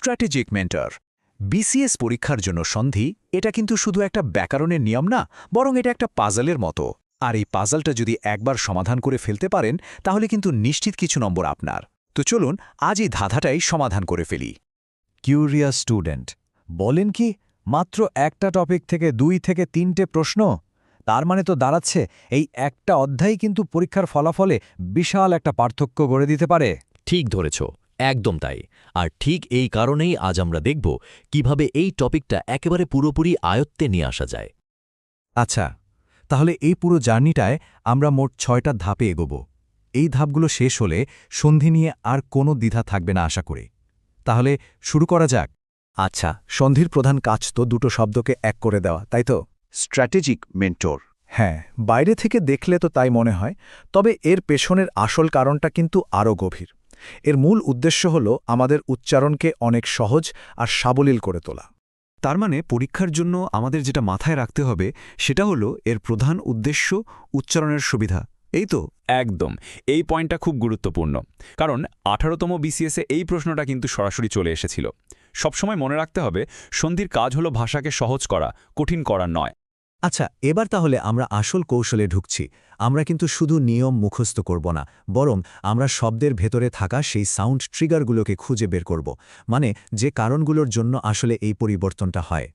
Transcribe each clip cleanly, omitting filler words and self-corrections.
Strategic mentor. BCS পরীক্ষার জন্য সন্ধি এটা কিন্তু শুধু একটা ব্যাকরণের নিয়ম না, বরং এটা একটা পাজলের মতো। আর এই পাজলটা যদি একবার সমাধান করে ফেলতে পারেন তাহলে কিন্তু নিশ্চিত কিছু নম্বর আপনার। তো চলুন আজ এই ধাঁধাটাই সমাধান করে ফেলি। কিউরিয়াস স্টুডেন্ট বলেন কি, মাত্র একটা টপিক থেকে 2 থেকে 3টে প্রশ্ন? তার মানে তো দাঁড়াচ্ছে এই একটা অধ্যায় কিন্তু পরীক্ষার ফলাফলে বিশাল একটা পার্থক্য গড়ে দিতে পারে। ঠিক ধরেছ, একদম তাই। আর ঠিক এই কারণেই আজ আমরা দেখব কিভাবে এই টপিকটা একেবারে পুরোপুরি আয়ত্তে নিয়ে আসা যায়। আচ্ছা, তাহলে এই পুরো জার্নিটায় আমরা মোট 6টা ধাপে এগোব। এই ধাপগুলো শেষ হলে সন্ধি নিয়ে আর কোনো দ্বিধা থাকবে না আশা করি। তাহলে শুরু করা যাক। আচ্ছা, সন্ধির প্রধান কাজ তো দুটো শব্দকে এক করে দেওয়া, তাই তো? Strategic mentor. হ্যাঁ, বাইরে থেকে দেখলে তো তাই মনে হয়, তবে এর পেছনের আসল কারণটা কিন্তু আরও গভীর। এর মূল উদ্দেশ্য হল আমাদের উচ্চারণকে অনেক সহজ আর সাবলীল করে তোলা। তার মানে পরীক্ষার জন্য আমাদের যেটা মাথায় রাখতে হবে সেটা হলো এর প্রধান উদ্দেশ্য উচ্চারণের সুবিধা, এই তো? একদম, এই পয়েন্টটা খুব গুরুত্বপূর্ণ, কারণ 18তম বিসিএসে এই প্রশ্নটা কিন্তু সরাসরি চলে এসেছিল। সবসময় মনে রাখতে হবে সন্ধির কাজ হলো ভাষাকে সহজ করা, কঠিন করা নয়। আচ্ছা, এবার তাহলে আমরা আসল কৌশলে ঢুকছি। আমরা কিন্তু শুধু নিয়ম মুখস্থ করব না, বরং আমরা শব্দের ভেতরে থাকা সেই সাউন্ড ট্রিগারগুলোকে খুঁজে বের করব, মানে যে কারণগুলোর জন্য আসলে এই পরিবর্তনটা হয়।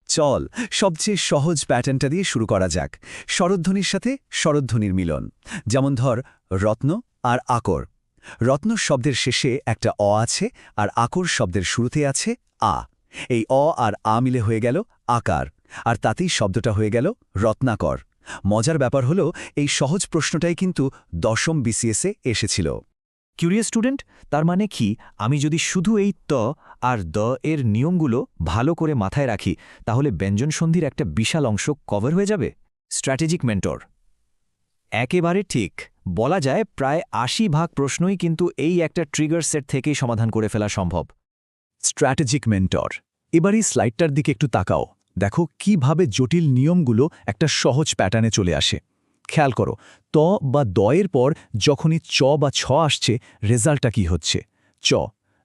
চল, সবচেয়ে সহজ প্যাটার্নটা দিয়ে শুরু করা যাক। স্বরধ্বনির সাথে স্বরধ্বনির মিলন। যেমন ধর, রত্ন আর আকর। রত্ন শব্দের শেষে একটা অ আছে, আর আকর শব্দের শুরুতে আছে আ। এই অ আর আ মিলে হয়ে গেল আকার, আর তাতেই শব্দটা হয়ে গেল রত্নাকর। মজার ব্যাপার হলো এই সহজ প্রশ্নটাই কিন্তু 10ম বিসিএসে এসেছিল। কিউরিয়াস স্টুডেন্ট, তার মানে কি আমি যদি শুধু এই ত আর দ এর নিয়মগুলো ভালো করে মাথায় রাখি তাহলে ব্যঞ্জন সন্ধির একটা বিশাল অংশ কভার হয়ে যাবে? স্ট্র্যাটেজিক মেন্টর একেবারে ঠিক। বলা যায় প্রায় 80% প্রশ্নই কিন্তু এই একটা ট্রিগার সেট থেকেই সমাধান করে ফেলা সম্ভব। Strategic mentor. এবার এই স্লাইডটার দিকে একটু তাকাও। দেখো কিভাবে জটিল নিয়মগুলো একটা সহজ প্যাটার্নে চলে আসে। খেয়াল করো, ত বা দয়ের পর যখনই চ বা ছ আসছে, রেজাল্টটা কি হচ্ছে? চ।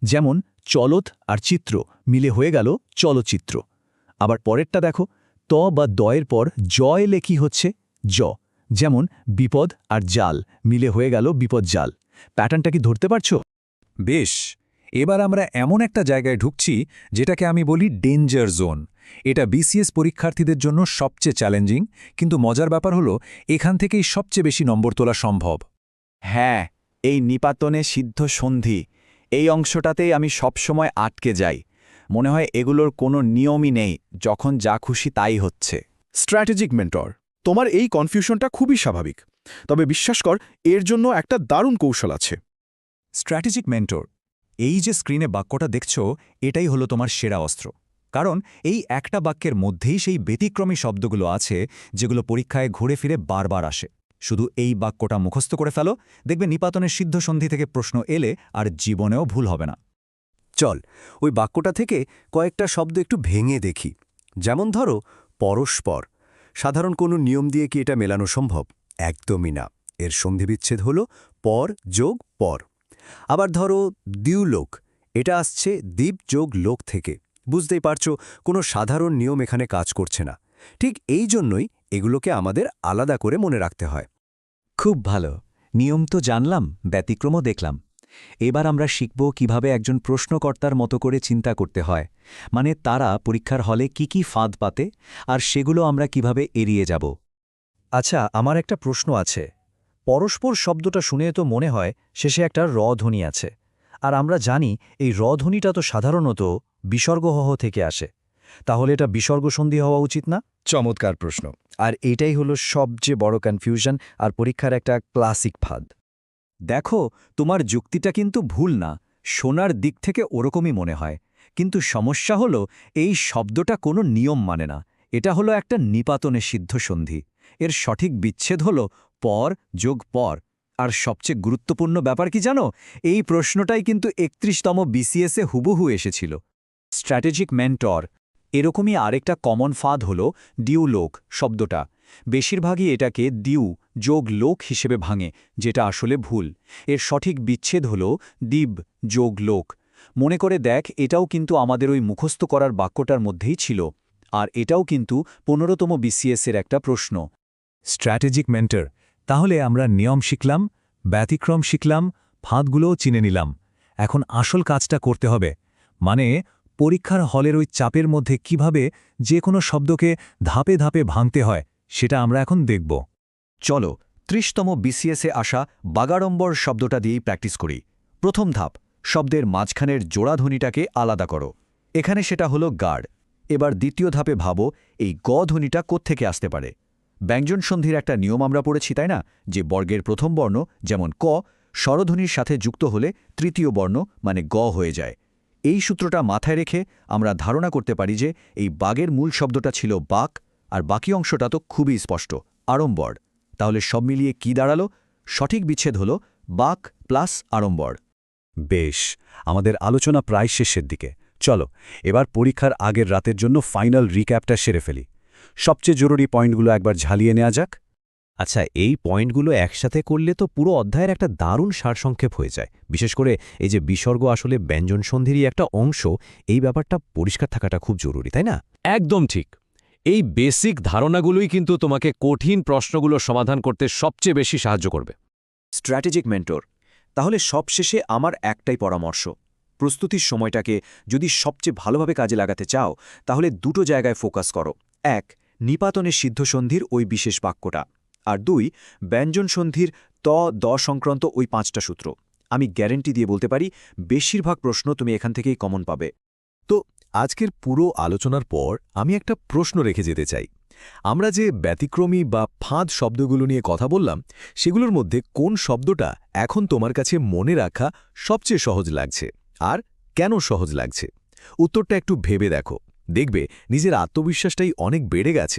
যেমন চলত আর চিত্র মিলে হয়ে গেল চলচ্চিত্র। আবার পরেরটা দেখো, ত বা দয়ের পর জ এলে কি হচ্ছে? জ। যেমন বিপদ আর জাল মিলে হয়ে গেল বিপদজাল। প্যাটার্নটা কি ধরতে পারছো? বেশ, এবার আমরা এমন একটা জায়গায় ঢুকছি যেটাকে আমি বলি ডেঞ্জার জোন। এটা বিসিএস পরীক্ষার্থীদের জন্য সবচেয়ে চ্যালেঞ্জিং, কিন্তু মজার ব্যাপার হলো এখান থেকেই সবচেয়ে বেশি নম্বর তোলা সম্ভব। হ্যাঁ, এই নিপাতনে সিদ্ধ সন্ধি, এই অংশটাতেই আমি সবসময় আটকে যাই। মনে হয় এগুলোর কোনো নিয়মই নেই, যখন যা খুশি তাই হচ্ছে। স্ট্র্যাটেজিক মেন্টর, তোমার এই কনফিউশনটা খুবই স্বাভাবিক, তবে বিশ্বাস কর এর জন্য একটা দারুণ কৌশল আছে। স্ট্র্যাটেজিক মেন্টর, এই যে স্ক্রিনে বাক্যটা দেখছো, এটাই হলো তোমার সেরা অস্ত্র। কারণ এই একটা বাক্যের মধ্যেই সেই ব্যতিক্রমী শব্দগুলো আছে যেগুলো পরীক্ষায় ঘুরে ফিরে বারবার আসে। শুধু এই বাক্যটা মুখস্থ করে ফেলো, দেখবে নিপাতনের সিদ্ধ সন্ধি থেকে প্রশ্ন এলে আর জীবনেও ভুল হবে না। চল, ওই বাক্যটা থেকে কয়েকটা শব্দ একটু ভেঙে দেখি। যেমন ধরো, পরস্পর। সাধারণ কোনো নিয়ম দিয়ে কি এটা মেলানো সম্ভব? একদমই না। এর সন্ধিবিচ্ছেদ হল পর যোগ পর। আবার ধরো দ্বিলোক, এটা আসছে দ্বীপ যোগ লোক থেকে। বুঝতেই পারছো, কোনো সাধারণ নিয়ম এখানে কাজ করছে না। ঠিক এই জন্যই এগুলোকে আমাদের আলাদা করে মনে রাখতে হয়। খুব ভালো। নিয়ম তো জানলাম, ব্যতিক্রমও দেখলাম। এবার আমরা শিখব কিভাবে একজন প্রশ্নকর্তার মতো করে চিন্তা করতে হয়, মানে তারা পরীক্ষার হলে কি ফাঁদ পাতে আর সেগুলো আমরা কিভাবে এড়িয়ে যাব। আচ্ছা, আমার একটা প্রশ্ন আছে। পরস্পর শব্দটা শুনে তো মনে হয় শেষে একটা র ধ্বনি আছে, আর আমরা জানি এই র ধ্বনিটা তো সাধারণত বিসর্গহ থেকে আসে। তাহলে এটা বিসর্গ সন্ধি হওয়া উচিত না? চমৎকার প্রশ্ন। আর এটাই হলো সবচেয়ে বড় কনফিউশন আর পরীক্ষার একটা ক্লাসিক ফাঁদ। দেখো, তোমার যুক্তিটা কিন্তু ভুল না, শোনার দিক থেকে ওরকমই মনে হয়। কিন্তু সমস্যা হলো এই শব্দটা কোনো নিয়ম মানে না। এটা হলো একটা নিপাতনে সিদ্ধ সন্ধি। এর সঠিক বিচ্ছেদ হলো পর যোগ পর। আর সবচেয়ে গুরুত্বপূর্ণ ব্যাপার কি জানো? এই প্রশ্নটাই কিন্তু 31তম বিসিএসে হুবহু এসেছিল। স্ট্র্যাটেজিক মেন্টর এরকমই আরেকটা কমন ফাঁদ হল ডিউলোক শব্দটা। বেশিরভাগই এটাকে দিউ যোগ লোক হিসেবে ভাঙে, যেটা আসলে ভুল। এর সঠিক বিচ্ছেদ হল দিব যোগ লোক। মনে করে দেখ, এটাও কিন্তু আমাদের ওই মুখস্থ করার বাক্যটার মধ্যেই ছিল, আর এটাও কিন্তু 15তম বিসিএসের একটা প্রশ্ন। স্ট্র্যাটেজিক মেন্টর, তাহলে আমরা নিয়ম শিখলাম, ব্যতিক্রম শিখলাম, ফাঁদগুলোও চিনে নিলাম। এখন আসল কাজটা করতে হবে, মানে পরীক্ষার হলের ওই চাপের মধ্যে কিভাবে যে কোনো শব্দকে ধাপে ধাপে ভাঙতে হয় সেটা আমরা এখন দেখব। চলো 30তম বিসিএসে আসা বাগাড়ম্বর শব্দটা দিয়েই প্র্যাকটিস করি। প্রথম ধাপ, শব্দের মাঝখানের জোড়াধ্বনিটাকে আলাদা করো। এখানে সেটা হলো গার্ড। এবার দ্বিতীয় ধাপে ভাবো এই গ ধ্বনিটা কোত্থেকে আসতে পারে। ব্যঞ্জন সন্ধির একটা নিয়ম আমরা পড়েছি, তাই না? যে বর্গের প্রথম বর্ণ যেমন ক স্বরধ্বনির সাথে যুক্ত হলে তৃতীয় বর্ণ মানে গ হয়ে যায়। এই সূত্রটা মাথায় রেখে আমরা ধারণা করতে পারি যে এই বাগের মূল শব্দটা ছিল বাক, আর বাকি অংশটা তো খুবই স্পষ্ট, আড়ম্বর। তাহলে সব মিলিয়ে কি দাঁড়ালো? সঠিক বিচ্ছেদ হল বাক প্লাস আড়ম্বর। বেশ, আমাদের আলোচনা প্রায় শেষের দিকে। চলো এবার পরীক্ষার আগের রাতের জন্য ফাইনাল রিক্যাপটা সেরে ফেলি। সবচেয়ে জরুরি পয়েন্টগুলো একবার ঝালিয়ে নেওয়া যাক। আচ্ছা, এই পয়েন্টগুলো একসাথে করলে তো পুরো অধ্যায়ের একটা দারুণ সারসংক্ষেপ হয়ে যায়। বিশেষ করে এই যে বিসর্গ আসলে ব্যঞ্জন সন্ধিরই একটা অংশ, এই ব্যাপারটা পরিষ্কার থাকাটা খুব জরুরি, তাই না? একদম ঠিক। এই বেসিক ধারণাগুলোই কিন্তু তোমাকে কঠিন প্রশ্নগুলোর সমাধান করতে সবচেয়ে বেশি সাহায্য করবে। স্ট্র্যাটেজিক মেন্টর, তাহলে সবশেষে আমার একটাই পরামর্শ, প্রস্তুতির সময়টাকে যদি সবচেয়ে ভালোভাবে কাজে লাগাতে চাও তাহলে দুটো জায়গায় ফোকাস করো। 1, নিপাতনের সিদ্ধসন্ধির ওই বিশেষ বাক্যটা, আর 2, ব্যঞ্জন সন্ধির ত দ সংক্রান্ত ওই 5টা সূত্র। আমি গ্যারেন্টি দিয়ে বলতে পারি বেশিরভাগ প্রশ্ন তুমি এখান থেকেই কমন পাবে। তো আজকের পুরো আলোচনার পর আমি একটা প্রশ্ন রেখে যেতে চাই। আমরা যে ব্যতিক্রমী বা ফাঁদ শব্দগুলো নিয়ে কথা বললাম, সেগুলোর মধ্যে কোন শব্দটা এখন তোমার কাছে মনে রাখা সবচেয়ে সহজ লাগছে, আর কেন সহজ লাগছে? উত্তরটা একটু ভেবে দেখো, দেখবে নিজের আত্মবিশ্বাসটাই অনেক বেড়ে গেছে।